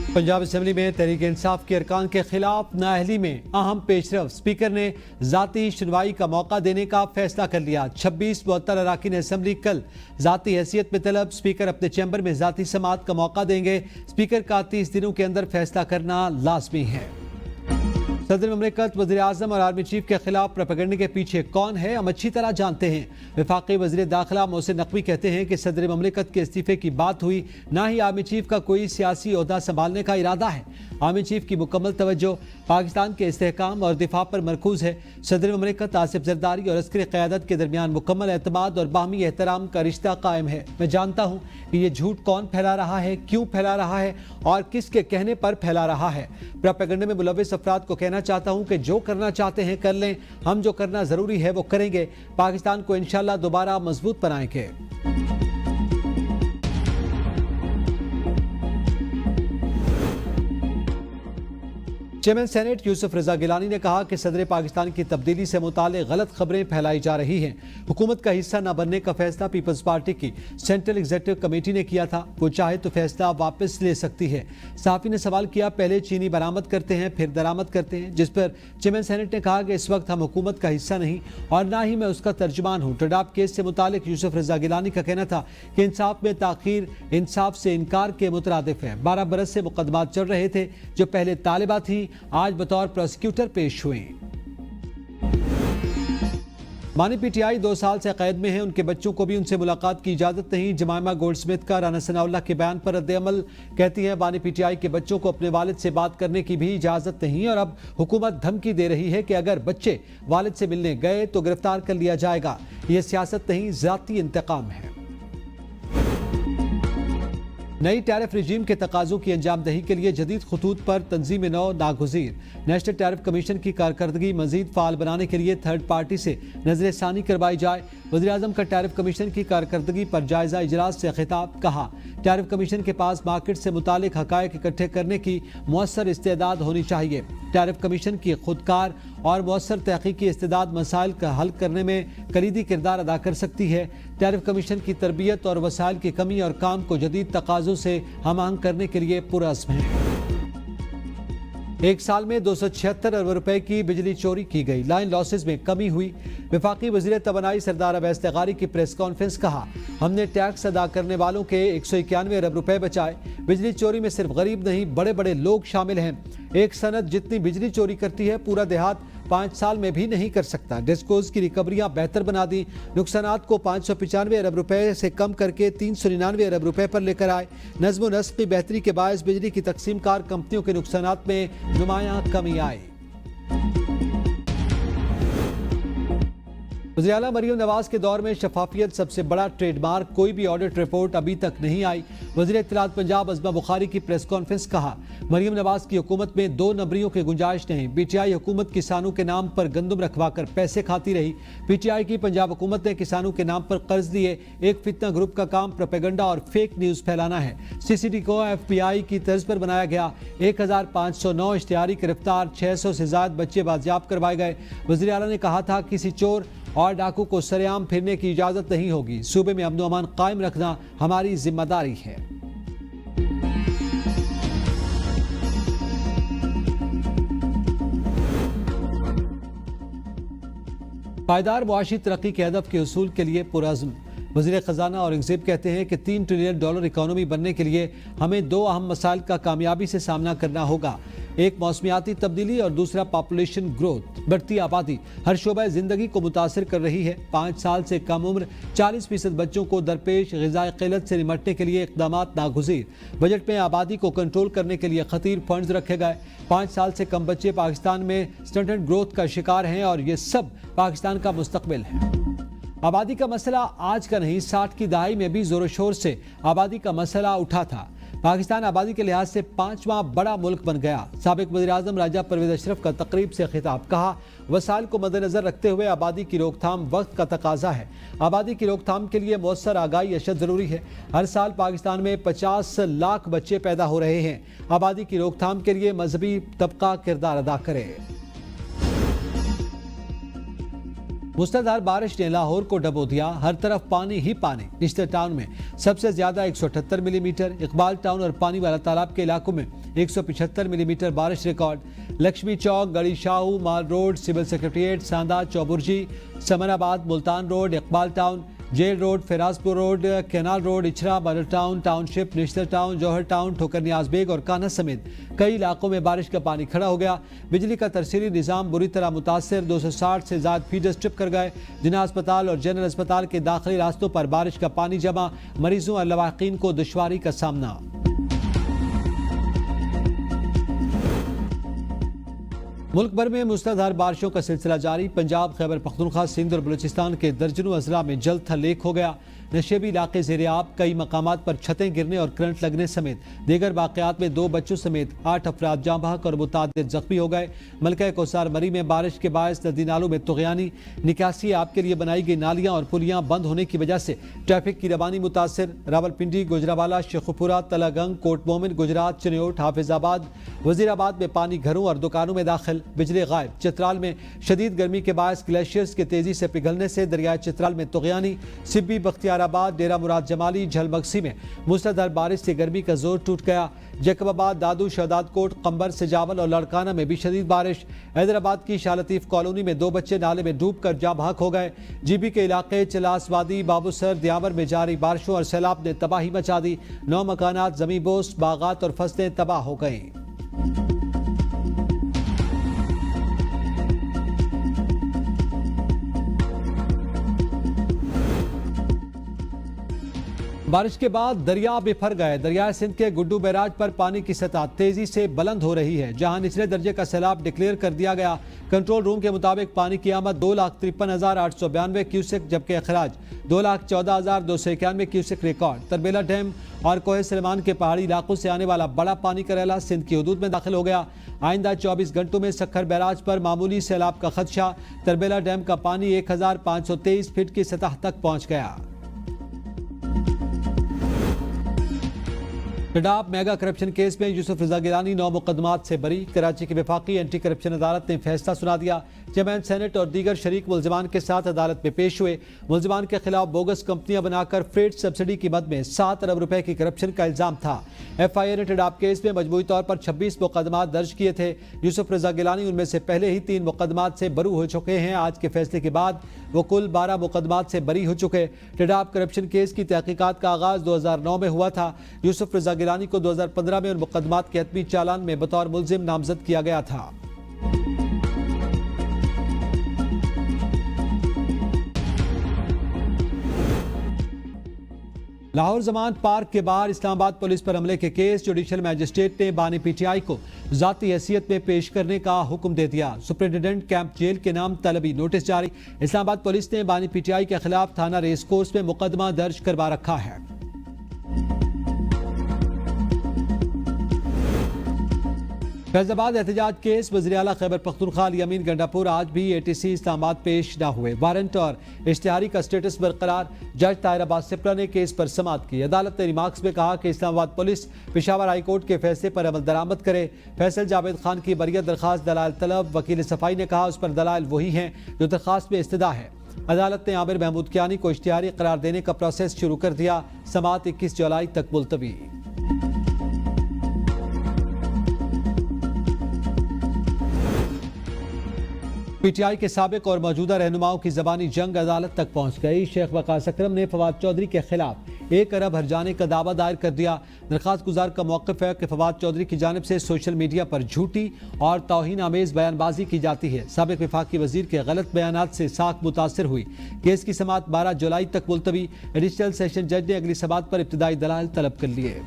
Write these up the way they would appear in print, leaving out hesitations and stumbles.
Punjab assembly में तहरीक इंसाफ के अरकान के खिलाफ नाअहली में अहम पेशरफ। स्पीकर ने जाती सुनवाई का मौका देने का फैसला कर लिया। 26 मुअत्तल अरकान असेंबली कल जाती हैसियत में तलब। स्पीकर अपने चैम्बर में जाती समाअत का मौका देंगे। स्पीकर का 30 दिनों के अंदर फैसला करना लाजमी है। सदर ममलिकत, वज़ीर आज़म और आर्मी चीफ के खिलाफ प्रोपेगेंडा के पीछे कौन है, हम अच्छी तरह जानते हैं। वफाकी वज़ीर दाखिला मोहसिन नकवी कहते हैं कि सदर ममलिकत के इस्तीफे की बात हुई, ना ही आर्मी चीफ का कोई सियासी ओहदा संभालने का इरादा है। आर्मी चीफ की मुकम्मल तवज्जो पाकिस्तान के इस्तेहकाम और दिफा पर मरकूज है। सदर ममलिकत आसिफ जरदारी और अस्करी क़यादत के दरमियान मुकम्मल एतमाद और बाहमी एहतराम का रिश्ता कायम है। मैं जानता हूँ कि ये झूठ कौन फैला रहा है, क्यों फैला रहा है और किसके कहने पर फैला रहा है। प्रोपेगेंडा में मुलव्विस अफराद को कहना चाहता हूँ कि जो करना चाहते हैं कर लें, हम जो करना जरूरी है वो करेंगे। पाकिस्तान को इंशाअल्लाह दोबारा मजबूत बनाएंगे। चेयरमैन सेनेट यूसुफ रजा गिलानी ने कहा कि सदर पाकिस्तान की तब्दीली से मुताल्लिक़ गलत खबरें फैलाई जा रही हैं। हुकूमत का हिस्सा न बनने का फैसला पीपल्स पार्टी की सेंट्रल एग्जीक्यूटिव कमेटी ने किया था। वो चाहे तो फैसला वापस ले सकती है। सहाफ़ी ने सवाल किया, पहले चीनी बरामद करते हैं फिर दरामद करते हैं, जिस पर चेयरमैन सेनेट ने कहा कि इस वक्त हम हुकूमत का हिस्सा नहीं और ना ही मैं उसका तर्जुमान हूँ। टडाप केस से मुताल्लिक़ यूसुफ रजा गिलानी का कहना था कि इंसाफ में ताख़ीर इंसाफ से इनकार के मुतरादिफ है। 12 बरस से मुकदमात चल रहे थे जो पहले तालिबा थी, आज बतौर प्रोसिक्यूटर पेश हुई। मानी पीटीआई 2 साल से कैद में है, उनके बच्चों को भी उनसे मुलाकात की इजाजत नहीं। जमाइमा गोल्डस्मिथ का राना सनाउल्लाह के बयान पर रद्द-ए-अमल। कहती है बानी पीटीआई के बच्चों को अपने वालिद से बात करने की भी इजाजत नहीं और अब हुकूमत धमकी दे रही है कि अगर बच्चे वालिद से मिलने गए तो गिरफ्तार कर लिया जाएगा। यह सियासत नहीं, ज़ाती इंतकाम है। नई टैरिफ रजीम के तकाज़ों की अंजामदही के लिए जदीद खतूत पर तंजीम नौ नागुज़ीर। नेशनल टैरिफ कमीशन की कारकर्दगी मजीद फ़ाल बनाने के लिए थर्ड पार्टी से नज़रसानी करवाई जाए। वज़ीर आज़म का टैरिफ कमीशन की कारकर्दगी पर जायज़ा इजलास से खिताब। कहा, टैरिफ कमीशन के पास मार्केट से मुतालिक हक़ाइक़ इकट्ठे करने की मुअस्सर इस्तेदाद होनी चाहिए। टैरिफ कमीशन की खुदकार और मुअस्सर तहक़ीक़ी इस्तेदाद मसाइल का हल करने में कलीदी किरदार अदा कर सकती है। टैरिफ कमीशन की तरबियत और वसाइल की कमी और काम को जदीद तकाज़ों से हम आहंग करने के लिए पुरअज़्म है। एक साल में 276 अरब रुपए की बिजली चोरी की गई, लाइन लॉसेज में कमी हुई। वफाकी वज़ीर तवानाई सरदार अवैस तगारी की प्रेस कॉन्फ्रेंस। कहा, हमने टैक्स अदा करने वालों के 191 अरब रुपए बचाए। बिजली चोरी में सिर्फ गरीब नहीं बड़े बड़े लोग शामिल हैं। एक सनत जितनी बिजली चोरी करती है पूरा देहात 5 साल में भी नहीं कर सकता। डिस्कोज की रिकवरियां बेहतर बना दी। नुकसानात को 595 अरब रुपए से कम करके 399 अरब रुपए पर लेकर आए। नज़्म व नस्क़ की बेहतरी के बायस बिजली की तकसीम कार कंपनियों के नुकसानात में नुमायां कमी आई। वज़ीर आला मरीम नवाज के दौर में शफाफियत सबसे बड़ा ट्रेडमार्क, कोई भी ऑडिट रिपोर्ट अभी तक नहीं आई। वज़ीर इत्तलात पंजाब अज़मा बुखारी की प्रेस कॉन्फ्रेंस। कहा, मरीम नवाज की हुकूमत में 2 नंबरियों की गुंजाइश नहीं। पीटीआई हुकूमत किसानों के नाम पर गंदम रखवाकर पैसे खाती रही। पीटीआई की पंजाब हुकूमत ने किसानों के नाम पर कर्ज दिए। एक फितना ग्रुप का काम प्रोपेगेंडा और फेक न्यूज़ फैलाना है। सीसीडी को FBI की तर्ज पर बनाया गया। 1509 इश्तिहारी गिरफ्तार, 600 से ज़ायद बच्चे बाजियाब करवाए गए। वज़ीर आला ने कहा था, किसी चोर और डाकू को सरेआम फिरने की इजाजत नहीं होगी। सूबे में अमन व अमान कायम रखना हमारी जिम्मेदारी है। पायदार मुआशी तरक्की के हदफ के उसूल के लिए पुरअज़्म। वज़ीर ख़जाना औरंगज़ेब कहते हैं कि $3 ट्रिलियन इकोनॉमी बनने के लिए हमें 2 अहम मसाइल का कामयाबी से सामना करना होगा। एक मौसमियाती तब्दीली और दूसरा पॉपुलेशन ग्रोथ। बढ़ती आबादी हर शोबा जिंदगी को मुतासिर कर रही है। 5 साल से कम उम्र 40% बच्चों को दरपेश ग़िज़ाई क़िल्लत से निमटने के लिए इक़दामात नागुज़ीर। बजट में आबादी को कंट्रोल करने के लिए खतीर फंड्स रखे गए। 5 साल से कम बच्चे पाकिस्तान में स्टंटेड ग्रोथ का शिकार हैं और ये सब पाकिस्तान का मुस्तक़बिल है। आबादी का मसला आज का नहीं, 60 की दहाई में भी जोर शोर से आबादी का मसला उठा था। पाकिस्तान आबादी के लिहाज से 5वां बड़ा मुल्क बन गया। साबिक वज़ीर आज़म राजा परवेज़ अशरफ का तकरीब से खिताब। कहा, वसाइल को मद्देनजर रखते हुए आबादी की रोकथाम वक्त का तकाजा है। आबादी की रोकथाम के लिए मौसर आगाही अशद ज़रूरी है। हर साल पाकिस्तान में 50 लाख बच्चे पैदा हो रहे हैं। आबादी की रोकथाम के लिए मजहबी तबका किरदार अदा करे। मूसलाधार बारिश ने लाहौर को डबो दिया, हर तरफ पानी ही पानी। निश्तर टाउन में सबसे ज्यादा 178 मिलीमीटर, इकबाल टाउन और पानी वाला तालाब के इलाकों में 175 मिलीमीटर बारिश record. Lakshmi Chowk, Garhi Shahu, mall road, civil secretariat, Sanda, Chauburji, Samanabad, Multan road, Iqbal town, jail road, Ferozepur road, canal road, Ichhra, Badar town, township, Nishtar town, Johar town, Thokar Niaz bag और कान्हा समेत कई इलाकों में बारिश का पानी खड़ा हो गया। बिजली का तरसीली निज़ाम बुरी तरह मुतासर, 260 से ज्यादा फीडर्स ट्रिप कर गए। जिना अस्पताल और जनरल अस्पताल के दाखिली रास्तों पर बारिश का पानी जमा, मरीजों और लवाकिन को दुश्वारी का सामना। मुल्क भर में मूसलाधार बारिशों का सिलसिला जारी। पंजाब, खैबर पख्तूनख्वा, सिंध और बलूचिस्तान के दर्जनों अजला में जल थल लेक हो गया। नशेबी इलाके ज़ेर-ए-आब, कई मकामात पर छतें गिरने और करंट लगने समेत दीगर वाक़यात में 2 बच्चों समेत 8 अफराद जाँ बहक और मुतादिद जख्मी हो गए। मलका कौसार मरी में बारिश के बायस नदी नालों में तुग़यानी, निकासी आप के लिए बनाई गई नालियाँ और पुलियाँ बंद होने की वजह से ट्रैफिक की रवानी मुतासर। रावलपिंडी, गुजरावाला, शेखुपुरा, तलागंग, कोट मोमिन, गुजरात, चिन्योट, हाफिजाबाद, वजीराबाद में पानी घरों और दुकानों में दाखिल। बिजली गायब। चित्राल में शदीद गर्मी के बायस ग्लेशियर्स के तेजी से पिघलने से दरियाए चित्राल में तुग़यानी। सिब्बी, बख्तियाराबाद, डेरा मुराद जमाली, झलमगसी में मूसलाधार बारिश से गर्मी का जोर टूट गया। जैकबाबाद, दादू, शहदाद कोट, कंबर, सिजावल और लड़काना में भी शदीद बारिश। हैदराबाद की शाह लतीफ कॉलोनी में 2 बच्चे नाले में डूब कर जाँ बहक हो गए। जीबी के इलाके चिलासवादी, बाबूसर, दियावर में जारी बारिशों और सैलाब ने तबाही मचा दी। 9 मकानात, ज़मीं बोस, बागात और फसलें तबाह हो गईं। बारिश के बाद दरिया बिफर गए। दरिया सिंध के गुड्डू बैराज पर पानी की सतह तेजी से बुलंद हो रही है, जहां निचले दर्जे का सैलाब डिक्लेयर कर दिया गया। कंट्रोल रूम के मुताबिक पानी की आमद 2,53,892 क्यूसेक, जबकि अखराज 2,14,291 क्यूसेक रिकॉर्ड। तरबेला डैम और कोहे सलमान के पहाड़ी इलाकों से आने वाला बड़ा पानी करेला सिंध की हदूद में दाखिल हो गया। आइंदा 24 घंटों में सक्खर बैराज पर मामूली सैलाब का खदशा। तरबेला डैम का पानी 1,523 फीट की सतह तक पहुंच गया। टिडाप मेगा करप्शन केस में यूसुफ रजा गिलानी 9 मुकदमात से बरी। कराची की वफाकी एंटी करप्शन अदालत ने फैसला सुना दिया। चेयरमैन सेनेट और दीगर शरीक मुल्जिमान के साथ अदालत में पेश हुए। मुल्जिमान के खिलाफ बोगस कंपनियां बनाकर फ्रेट सब्सिडी की मद में 7 अरब रुपए की करप्शन का इल्जाम था। FIA ने टिडाप केस में मजमूई तौर पर 26 मुकदमात दर्ज किए थे। यूसुफ रजा गिलानी उनमें से पहले ही 3 मुकदमात से बरू हो चुके हैं। आज के फैसले के बाद वो कुल 12 मुकदमात से बरी हो चुके। टिडाप करप्शन केस की तहकीकात का आगाज 2009 में हुआ था। यूसुफ रजा गिलानी को 2015 में उन मुकदमात के हतमी चालान में बतौर मुल्जिम नामजद किया गया था। लाहौर जमान पार्क के बाहर इस्लामाबाद पुलिस पर हमले के केस जुडिशल मैजिस्ट्रेट ने बानी PTI को जाती हैसियत में पेश करने का हुक्म दे दिया। सुप्रिंटेंडेंट कैंप जेल के नाम तलबी नोटिस जारी। इस्लामाबाद पुलिस ने बानी PTI के खिलाफ थाना रेस कोर्स में मुकदमा दर्ज करवा रखा है। फैजाबाद एहतजाज केस, वज़ीर आला खैबर पख्तूनख्वा यामीन गंडापुर आज भी ATC इस्लामाबाद पेश न हुए। वारंट और इश्तिहारी का स्टेटस बरकरार। जज ताहिर अब्बास सिप्रा ने केस पर समाअत की। अदालत ने रिमार्क्स में कहा कि Islamabad police Peshawar high court के फैसले पर अमल दरामद करे। फैसल जावेद खान की बरियत दरखास्त दलाल तलब। वकील सफाई ने कहा उस पर दलाल वही हैं जो दरखास्त में इस्तदा है। अदालत ने आमिर महमूद कियानी को इश्तिहारी करार देने का प्रोसेस शुरू कर दिया। समाअत 21 जुलाई तक मुलतवी। PTI के साबिक और मौजूदा रहनुमाओं की ज़बानी जंग अदालत तक पहुंच गई। शेख वकास अकरम ने फवाद चौधरी के खिलाफ 1 अरब हर्जाने का दावा दायर कर दिया। दरखास्त गुजार का मौक़िफ़ है कि फवाद चौधरी की जानिब से सोशल मीडिया पर झूठी और तौहीन आमेज़ बयानबाजी की जाती है। साबिक वफाकी वज़ीर के गलत बयानात से साख मुतासर हुई। केस की समाअत 12 जुलाई तक मुलतवी। एडिशनल सेशन जज ने अगली समाअत पर इब्तिदाई दलाल तलब कर लिए।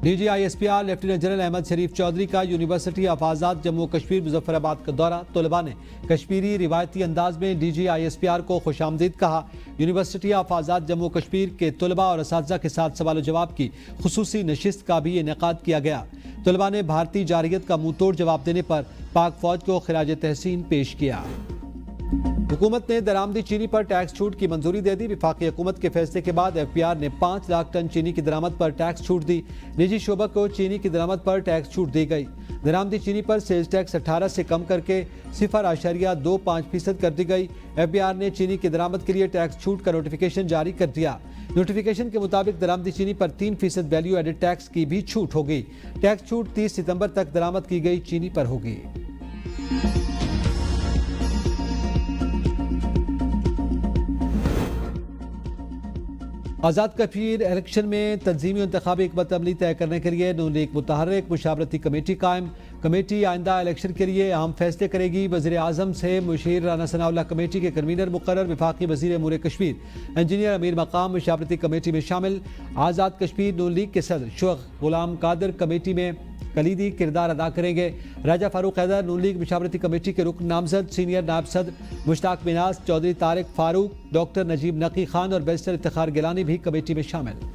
DG ISPR lieutenant general Ahmed Sharif Chaudhry का यूनिवर्सिटी ऑफ आज़ाद जम्मू कश्मीर मुजफ्फराबाद का दौरा। तलबा ने कश्मीरी रिवायती अंदाज में DG ISPR को खुशामदीद कहा। यूनिवर्सिटी ऑफ आज़ाद जम्मू कश्मीर के तलबा और असातिज़ा के साथ सवाल जवाब की खुसूसी नशिस्त का भी इनेकाद किया गया। तलबा ने भारतीय जारहियत का मुंह तोड़ जवाब देने पर पाक फौज को खिराज तहसीन पेश किया। हुकूमत ने दरामदी चीनी पर टैक्स छूट की मंजूरी दे दी। वफाकी हुकूमत के फैसले के बाद FPR ने 5 लाख टन चीनी की दरामद पर टैक्स छूट दी। निजी शोबा को चीनी की दरामद पर टैक्स छूट दी गई। दरामदी चीनी पर सेल्स टैक्स 18 से कम करके 0.25% कर दी गई। FPR ने चीनी की दरामद के लिए टैक्स छूट का नोटिफिकेशन जारी कर दिया। नोटिफिकेशन के मुताबिक दरामदी चीनी पर 3% वैल्यू एडेड टैक्स की भी छूट होगी। टैक्स छूट 30 सितंबर तक दरामद की गई चीनी पर होगी। आज़ाद कश्मीर इलेक्शन में तंजीमी इंतखाबी हिकमत अमली तय करने के लिए नून लीग मुतहर्रिक मुशावरती कमेटी कायम। कमेटी आइंदा इलेक्शन के लिए अहम फैसले करेगी। वज़ीर आज़म से मुशीर राना सनाउल्लाह कमेटी के कन्वीनर मुकर्रर। वफाकी वज़ीर अमूर कश्मीर इंजीनियर अमीर मकाम मुशावरती कमेटी में शामिल। आज़ाद कश्मीर नून लीग के सदर शेख गुलाम कादिर कमेटी में कलीदी किरदार अदा करेंगे। राजा फारूक हैदर नून लीग मुशावरती कमेटी के रुकन नामजद। सीनियर नायब सदर मुश्ताक मिनाज, चौधरी तारिक फारूक, डॉक्टर नजीब नकी खान और बैरिस्टर इफ्तिखार गिलानी भी कमेटी में शामिल।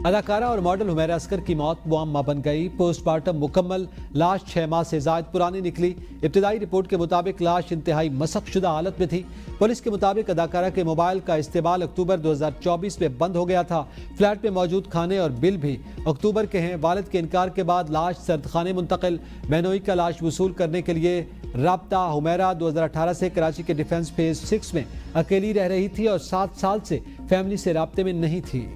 अदाकारा और मॉडल हुमैरा असगर की मौत मुअम्मा बन गई। पोस्टमार्टम मुकम्मल। लाश 6 माह से ज़ायद पुरानी निकली। इब्तिदाई रिपोर्ट के मुताबिक लाश इंतहाई मसक शुदा हालत में थी। पुलिस के मुताबिक अदाकारा के मोबाइल का इस्तेमाल अक्टूबर 2024 में बंद हो गया था। फ्लैट में मौजूद खाने और बिल भी अक्टूबर के हैं। वालिद के इनकार के बाद लाश सर्दखाने मुंतकिल। बेनोई का लाश वसूल करने के लिए राब्ता। हुमैरा 2018 से कराची के डिफेंस फेज 6 में अकेली रह रही थी और 7 साल से फैमिली से राब्ते में नहीं थी।